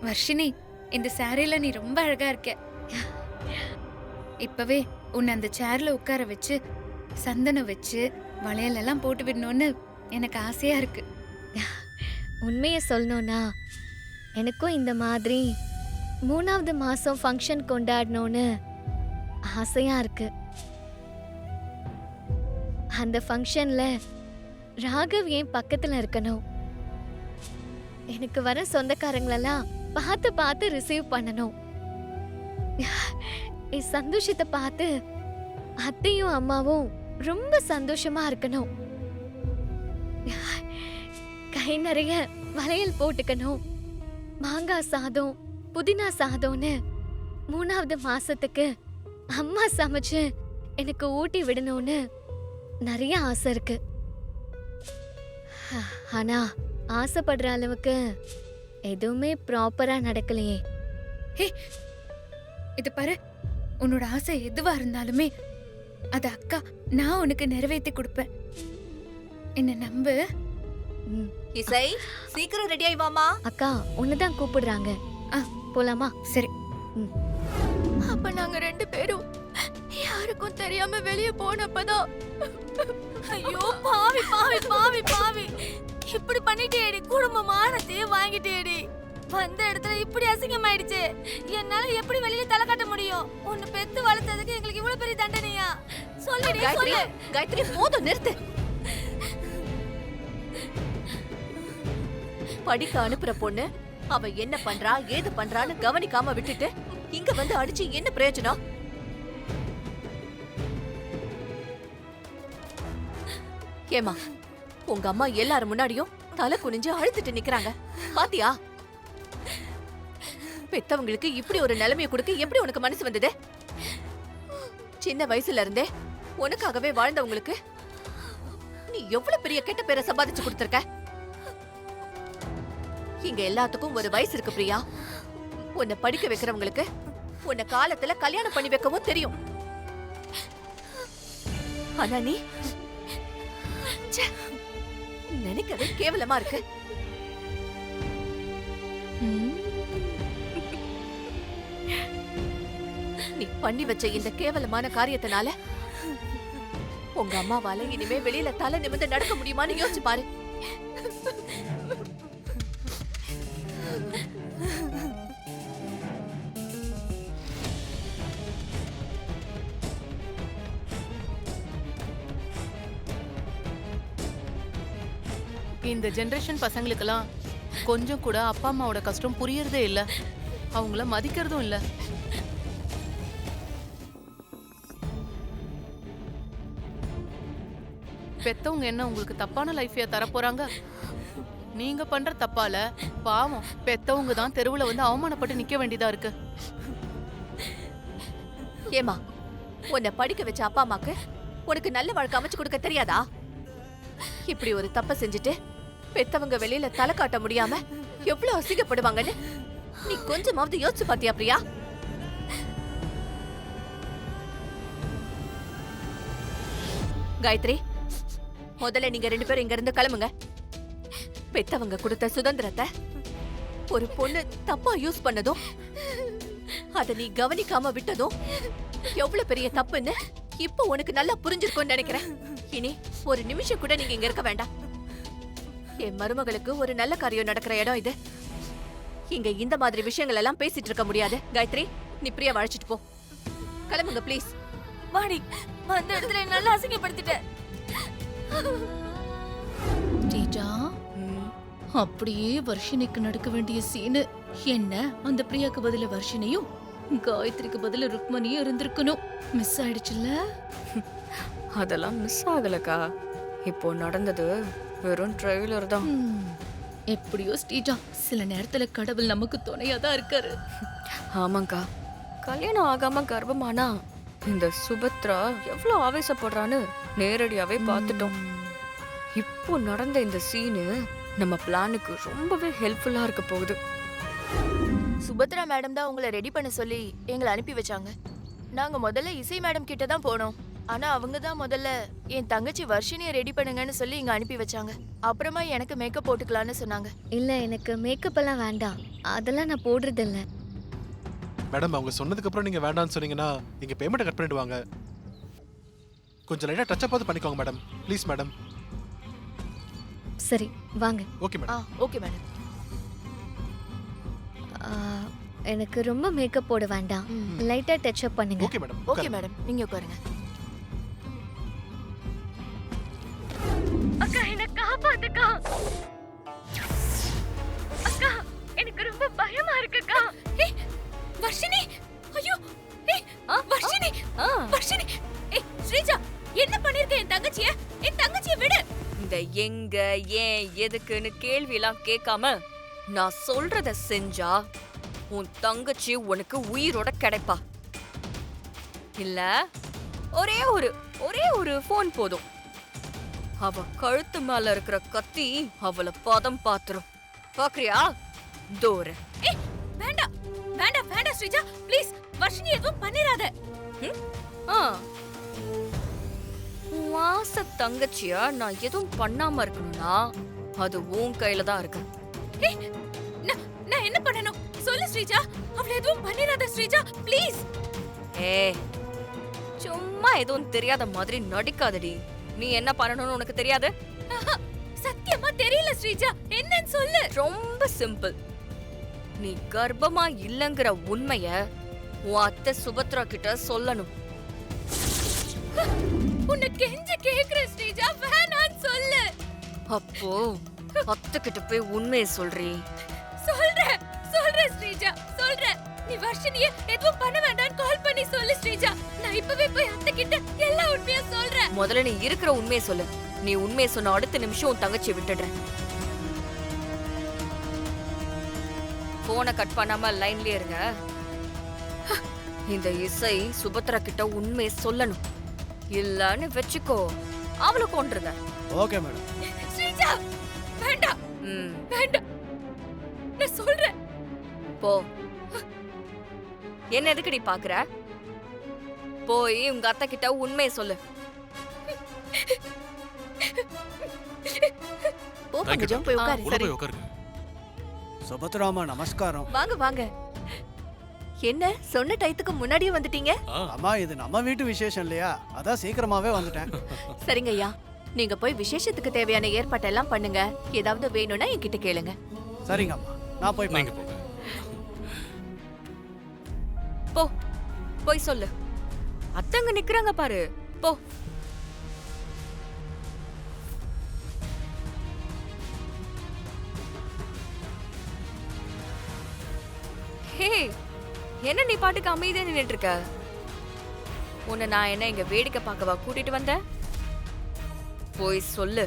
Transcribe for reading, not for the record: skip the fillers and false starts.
வர்ஷினி, இந்த சாரில நீ ரொம்ப அழகா இருக்க. இப்பவே உன்னை அந்த சேர்ல உட்கார வச்சு சந்தனம் வச்சு வளையல் எல்லாம் போட்டு விடணும்னு எனக்கு ஆசையா இருக்கு. உண்மையை சொல்லணும்னா எனக்கும் இந்த மாதிரி 3வது மாசம் ஃபங்க்ஷன் கொண்டாடணும்னு ஆசையா இருக்கு. அந்த ஃபங்க்ஷன்ல ராகவ் என் பக்கத்துல இருக்கணும். எனக்கு வர சொந்தக்காரங்களெல்லாம் பார்த்து பார்த்து ரிசீவ் பண்ணணும். என் சந்தோஷத்தை பார்த்து அத்தையும் அம்மாவும் ரொம்ப சந்தோஷமா இருக்கணும். கை நிறைய வளையல் போட்டுக்கணும். மாங்காய் சாதம், புதினா சாதம்னு 3வது மாசத்துக்கு அம்மா சமைச்சு எனக்கு ஊட்டி விடணும்னு நிறைய ஆசை இருக்கு. ஆனா ஆசைப்படுற அளவுக்கு எதுவுமே ப்ராப்பரா நடக்கலையே. ஹே, இது பாரு, உன்னோட ஆசை எதுவா இருந்தாலுமே அது அக்கா நான் உனக்கு நிறைவேற்றி கொடுப்பேன். என்ன நம்பு. இசை, சீக்கிரம் ரெடி ஆயிவாமா. அக்கா உன்னதான் கூப்பிடுறாங்க. போலாமா? சரி. அப்ப நாங்க 2 பேரும் யாருக்கும் தெரியாம வெளிய போனப்பதான், ஐயோ பாவி பாவி பாவி பாவி, இப்படி பண்ணிட்டேடி, குடும்ப மானத்தையே வாங்கிட்டேடி. வந்த இடத்துல இப்படி அசிங்கமாயிடுச்சு. என்னால எப்படி வெளியில தலை காட்ட முடியும்? உன்னை பெத்து வளர்த்ததுக்கு எங்களுக்கு இவ்வளவு பெரிய தண்டனையா? சொல்லுடி சொல்லு. காயத்ரி, போதும், நிறுத்து. படிக்க அனுப்புற பொண்ணு அவ என்ன பண்றா ஏது பண்றான்னு கவனிக்காம விட்டுட்டு இங்க வந்து அடிச்சு என்ன பிரயோஜனம்? ஏமா, உங்க அம்மா எல்லாரும் முன்னாடியும் தலை குனிஞ்சு அழுத்திட்டு நிக்கிறாங்க, பாத்தியா? பெத்தவங்களுக்கு இப்படி ஒரு நிலைமைய கொடுக்க எப்படி உனக்கு மனசு வந்தது? சின்ன வயசுல இருந்தே உனக்காகவே வாழ்ந்தவங்களுக்கு நீ எவ்வளவு பெரிய கெட்ட பேரை சம்பாதிச்சு கொடுத்திருக்க. இங்க எல்லாத்துக்கும் ஒரு வயசு இருக்கு பிரியா. உன்னை படிக்க வைக்கிறவங்களுக்கு உன்னை காலத்துல கல்யாணம் பண்ணி வைக்கவும் தெரியும். ஆனா நீ நினைக்கவே கேவலமா இருக்கு. நீ பண்ணி வச்ச இந்த கேவலமான காரியத்தினால உங்க அம்மாவால இனிமே வெளியில தலை நிமிர்ந்து நடக்க முடியுமான்னு யோசிச்சு பாரு. இந்த ஜெனரேஷன் பசங்களுக்கெல்லாம் கொஞ்சம் கூட அப்பா அம்மாவோட கஷ்டம் புரியறதே இல்ல, அவங்கள மதிக்கிறதும் இல்ல. பெத்தவங்க என்ன உங்களுக்கு தப்பான லைஃபையா தரப்போறாங்க? நீங்க பண்ற தப்பால பாவம் பெத்தவங்க தான் தெருவுல வந்து அவமானப்பட்டு நிக்க வேண்டியதா இருக்கு. ஏமா, உன்னை படிக்க வச்ச அப்பா அம்மாக்கு உனக்கு நல்ல வாழ்க்கை அமைச்சு கொடுக்க தெரியாதா? இப்படி ஒரு தப்ப செஞ்சுட்டு பெத்தவங்க வெளியில தலை காட்ட முடியாம எவ்வளவு அசிங்கப்படுவாங்கன்னு நீ கொஞ்சமாவது யோசிச்சு பாத்தியா பிரியா? காயத்ரி, முதல்ல நீங்க 2 பேரும் இங்க இருந்து கிளம்புங்க. பெத்தவங்க கொடுத்த சுதந்திரத்தை ஒரு பொண்ணு தப்பா யூஸ் பண்ணதும் அத நீ கவனிக்காம விட்டதும் எவ்வளவு பெரிய தப்புன்னு இப்போ உனக்கு நல்லா புரிஞ்சிருக்கும்னு நினைக்கிறேன். இனி ஒரு நிமிஷம் கூட நீங்க இங்க இருக்க வேண்டாம். என் மருமகளுக்கு ஒரு நல்ல காரியம் நடக்கிற இடம் இது. இங்க இந்த மாதிரி விஷயங்கள் எல்லாம் பேசிட்டு இருக்க முடியாது. காயத்ரி, நீ பிரியா அழைச்சிட்டு போ. கிளம்புங்க ப்ளீஸ். வாடி, வந்த இடத்துல நல்லா அசிங்கப்படுத்திட்ட. டீஜா, அப்படியே வர்ஷினிக்கு நடக்க வேண்டிய சீனு என்ன? அந்த பிரியாக்கு பதில வர்ஷினியும் காயத்ரிக்கு பதில ருக்மணியும் இருந்திருக்கணும். மிஸ் ஆயிடுச்சுல்ல? அதெல்லாம் மிஸ் ஆகலக்கா. இப்போ நடந்தது வெறும் ட்ரெய்லர் தான். எப்படியோ ஸ்ரீஜா, சில நேரத்துல கடவுள் நமக்கு துணையா தான் இருக்காரு. ஆமாக்கா, கல்யாணம் ஆகாம கர்ப்பமானா இந்த சுபத்ரா எவ்வளவு ஆவேசப்படுறான்னு நேரடியாவே பார்த்துட்டோம். இப்போ நடந்த இந்த சீனு நம்ம பிளானுக்கு ரொம்பவே ஹெல்ப்ஃபுல்லா இருக்க போகுது. சுபத்ரா மேடம் தான் உங்களை ரெடி பண்ண சொல்லி எங்களை அனுப்பி வச்சாங்க. நாங்க முதல்ல இசை மேடம் கிட்ட தான் போனோம். ஆனா அவங்க தான் முதல்ல என் தங்கச்சி வர்ஷினியை ரெடி பண்ணுங்கன்னு சொல்லி இங்க அனுப்பி வச்சாங்க. அப்புறமா எனக்கு மேக்கப் போட்டுக்கலான்னு சொன்னாங்க. இல்ல, எனக்கு மேக்கப் எல்லாம் வேண்டாம். அதெல்லாம் நான் போடுறது இல்ல. மேடம் அவங்க சொன்னதுக்கு அப்புறம் நீங்க வேண்டாம்னு சொன்னீங்கன்னா எங்க பேமெண்ட்டை கட் பண்ணிடுவாங்க. கொஞ்சம் லைட்டா டச் அப் பண்ணிக்கோங்க மேடம், ப்ளீஸ் மேடம். சரி வாங்க. Okay madam. Okay madam. ஆ, எனக்கு ரொம்ப மேக்கப் போட வேண்டாம். லைட்டா டச் அப் பண்ணுங்க. Okay madam. ஓகே மேடம், நீங்க உட்காருங்க. அக்கா என்ன காப்பாத்துக்கா. அக்கா எனக்கு ரொம்ப பயமா இருக்குக்கா. ஏய் வர்ஷினி, ஐயோ ஏய் வர்ஷினி, வர்ஷினி, ஏய் ஸ்ரீஜா என்ன பண்ணிருக்க என் தங்கச்சியை? என் தங்கச்சியை விடு. இந்த எங்க ஏன் எதுக்குன்னு கேள்வி எல்லாம் கேட்காம நான் சொல்றத செஞ்சா உன் தங்கச்சி உனக்கு உயிரோட கிடைப்பா. இல்ல ஒரே ஒரு போன் போதும், அவ கழுத்து மேல இருக்கிற கத்தி அவளை பதம் பாத்துரும். பாக்குறியா? தோர. ஏய் வேண்டாம் வேண்டாம் வேண்டாம் ஸ்ரீஜா, ப்ளீஸ் வர்ஷினி எதுவும் பண்ணிராத. வாச தங்கச்சியா நான் எதுவும் பண்ணாம இருக்கணும்னா அது உன் கையில தான் இருக்கு. ஏய் நான் என்ன பண்ணனும் சொல்லு ஸ்ரீஜா. அவள எதுவும் பண்ணிராத ஸ்ரீஜா, ப்ளீஸ். சும்மா எதுவும் தெரியாத மாதிரி நடிக்காதடி. நீ என்ன பண்ணணும்னு உனக்கு தெரியாது? சத்தியமா தெரியல ஸ்ரீஜா, என்னன்னு சொல்லு. ரொம்ப சிம்பிள். நீ கர்ப்பமா இல்லங்கிற உண்மைய உன் அத்தை சுபத்ரா கிட்ட சொல்லணும். உன்னை கெஞ்ச கேக்குற ஸ்ரீஜா, வேணான்னு சொல்லு. அப்போ அத்தை கிட்ட போய் உண்மையை சொல்றீ. சொல்றேன் ஸ்ரீஜா, சொல்றேன். நீ வர்ஷினிய எதுவும் பண்ண வேண்டாம்னு கால் பண்ணி சொல்லு ஸ்ரீஜா. நான் இப்பவே போய் அத்தை கிட்ட எல்லா உண்மையும் சொல்றேன். முதல்ல நீ இருக்கிற உண்மையை சொல்லு. நீ உண்மையை சொன்ன அடுத்த நிமிஷம் உன் தங்கச்சியை விட்டுடுறேன். போனை கட் பண்ணாம லைன்லயே இருங்க. இந்த இசை சுபத்ரா கிட்ட உண்மையை சொல்லணும். இல்லன்னு வெச்சுக்கோ, அவளை கொன்றுங்க. Okay madam. ஸ்ரீஜா வேண்டாம் வேண்டாம், நான் சொல்றேன். போ. என்ன எதுக்குடி பாக்குற? போய் உங்க அத்தை கிட்ட உண்மையை சொல்லு. போ பங்கஜம், போய் உட்காரு. உள்ள போய் உட்காருங்க. சுபத்ராமா நமஸ்காரம். வாங்க வாங்க. என்ன சொன்ன டயத்துக்கு முன்னாடியே வந்துட்டீங்க? அம்மா இது நம்ம வீட்டு விசேஷம் இல்லையா, அதான் சீக்கிரமாவே வந்துட்டேன். சரிங்க ஐயா, நீங்க போய் விசேஷத்துக்கு தேவையான ஏற்பாட்டெல்லாம் பண்ணுங்க. ஏதாவது வேணும்னா என்கிட்ட கேளுங்க. சரிங்க அம்மா, நான் போய் நீங்க போங்க. போ, போய் சொல்லு. அத்தங்க நிக்கிறாங்க பாரு, போ. ஹே, என்ன நீ பாட்டுக்கு அமைதியா நின்னுட்டு இருக்க? உன்னை நான் என்ன இங்க வேடிக்கை பார்க்கவா கூட்டிட்டு வந்தேன்? போய் சொல்லு.